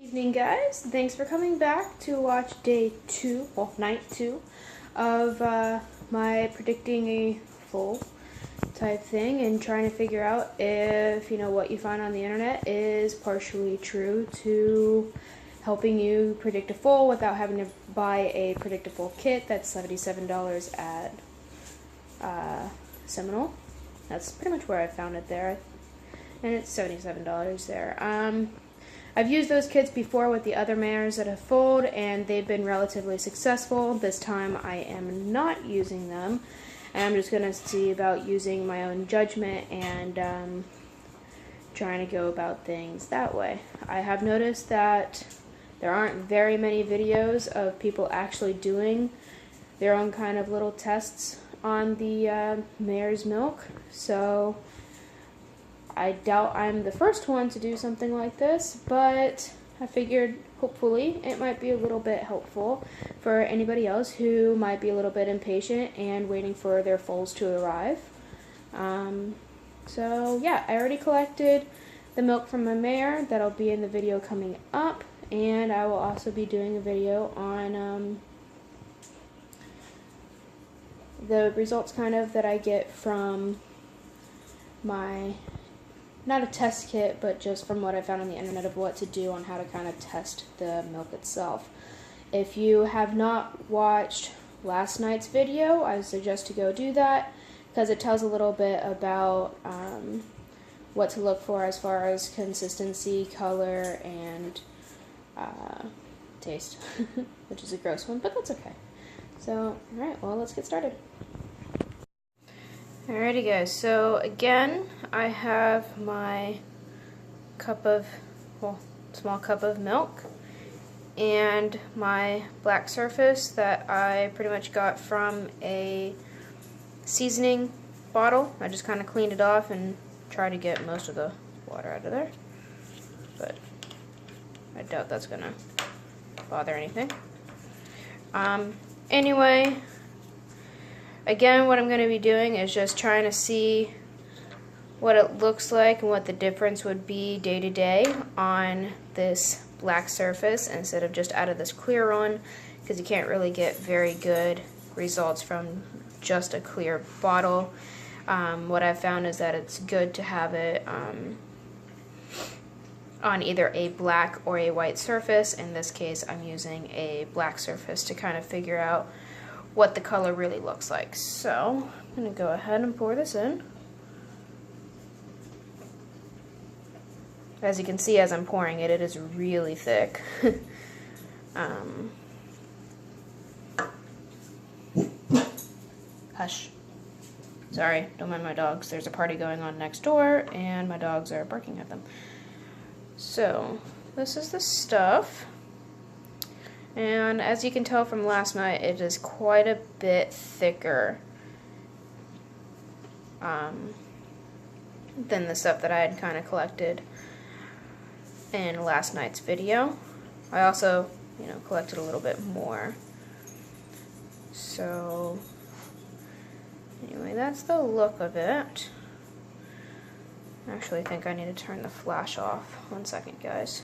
Evening, guys. Thanks for coming back to watch night two of my predicting a foal type thing and trying to figure out if what you find on the internet is partially true to helping you predict a foal without having to buy a predict a foal kit that's $77 at Seminole. That's pretty much where I found it there, and it's $77 there. I've used those kits before with the other mares that have foaled, and they've been relatively successful. This time I am not using them, and I'm just going to see about using my own judgment and trying to go about things that way. I have noticed that there aren't very many videos of people actually doing their own kind of little tests on the mare's milk, so I doubt I'm the first one to do something like this, but I figured hopefully it might be a little bit helpful for anybody else who might be a little bit impatient and waiting for their foals to arrive. So yeah, I already collected the milk from my mare. That'll be in the video coming up, and I will also be doing a video on the results kind of that I get from my, not a test kit, but just from what I found on the internet of what to do on how to kind of test the milk itself. If you have not watched last night's video, I suggest to go do that, because it tells a little bit about what to look for as far as consistency, color, and taste, which is a gross one, but that's okay. So, alright, well, let's get started. Alrighty guys, so again, I have my small cup of milk and my black surface that I pretty much got from a seasoning bottle. I just kind of cleaned it off and tried to get most of the water out of there, but I doubt that's gonna bother anything. Anyway, again, what I'm going to be doing is just trying to see what it looks like and what the difference would be day to day on this black surface instead of just out of this clear one, because you can't really get very good results from just a clear bottle. What I've found is that it's good to have it on either a black or a white surface. In this case, I'm using a black surface to kind of figure out what the color really looks like. So I'm going to go ahead and pour this in. As you can see, as I'm pouring it, it is really thick. Hush. Sorry, don't mind my dogs. There's a party going on next door, and my dogs are barking at them. So this is the stuff. And as you can tell from last night, it is quite a bit thicker than the stuff that I had kind of collected in last night's video. I also, collected a little bit more. So, anyway, that's the look of it. I actually think I need to turn the flash off. 1 second, guys.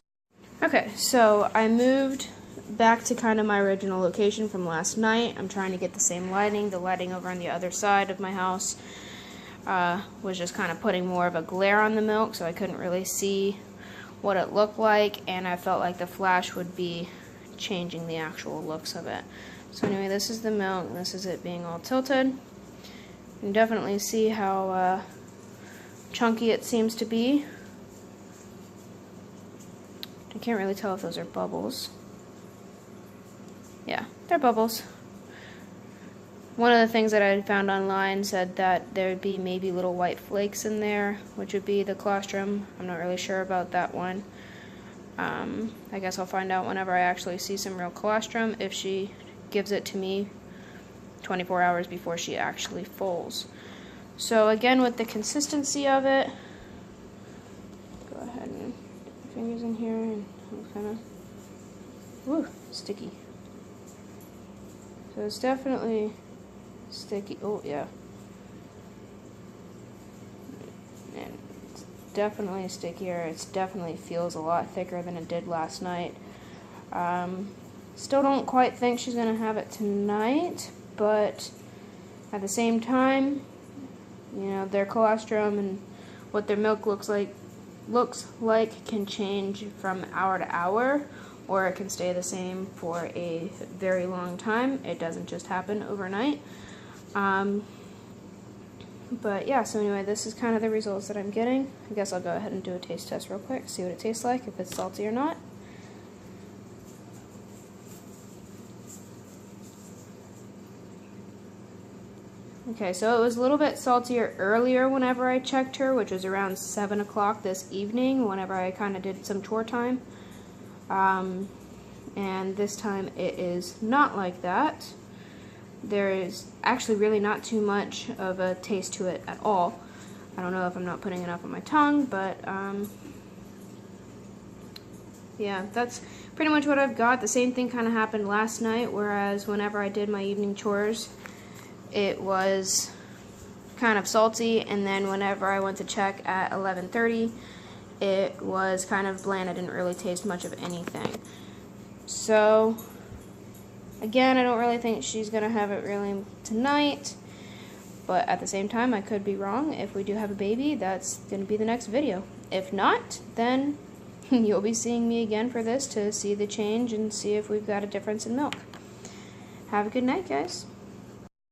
Okay, so I moved back to kind of my original location from last night. I'm trying to get the same lighting. The lighting over on the other side of my house was just kind of putting more of a glare on the milk, so I couldn't really see what it looked like, and I felt like the flash would be changing the actual looks of it. So anyway, this is the milk, and this is it being all tilted. You can definitely see how chunky it seems to be. I can't really tell if those are bubbles. Yeah, they're bubbles. One of the things that I had found online said that there would be maybe little white flakes in there, which would be the colostrum. I'm not really sure about that one. I guess I'll find out whenever I actually see some real colostrum, if she gives it to me 24 hours before she actually foals. So again, with the consistency of it, go ahead and put my fingers in here and kind of, woo, sticky. So it's definitely sticky. Oh yeah, and it's definitely stickier. It definitely feels a lot thicker than it did last night. Still don't quite think she's going to have it tonight, but at the same time, you know, their colostrum and what their milk looks like can change from hour to hour, or it can stay the same for a very long time. It doesn't just happen overnight. But yeah, so anyway, this is kind of the results that I'm getting. I guess I'll go ahead and do a taste test real quick, see what it tastes like, if it's salty or not. Okay, so it was a little bit saltier earlier whenever I checked her, which was around 7 o'clock this evening, whenever I kind of did some chore time. And this time it is not like that. There is actually really not too much of a taste to it at all. I don't know if I'm not putting enough on my tongue, but yeah, that's pretty much what I've got. The same thing kind of happened last night, whereas whenever I did my evening chores, it was kind of salty, and then whenever I went to check at 11:30, it was kind of bland. I didn't really taste much of anything. So again, I don't really think she's gonna have it really tonight, but at the same time, I could be wrong. If we do have a baby, that's gonna be the next video. If not, then you'll be seeing me again for this to see the change and see if we've got a difference in milk. Have a good night, guys.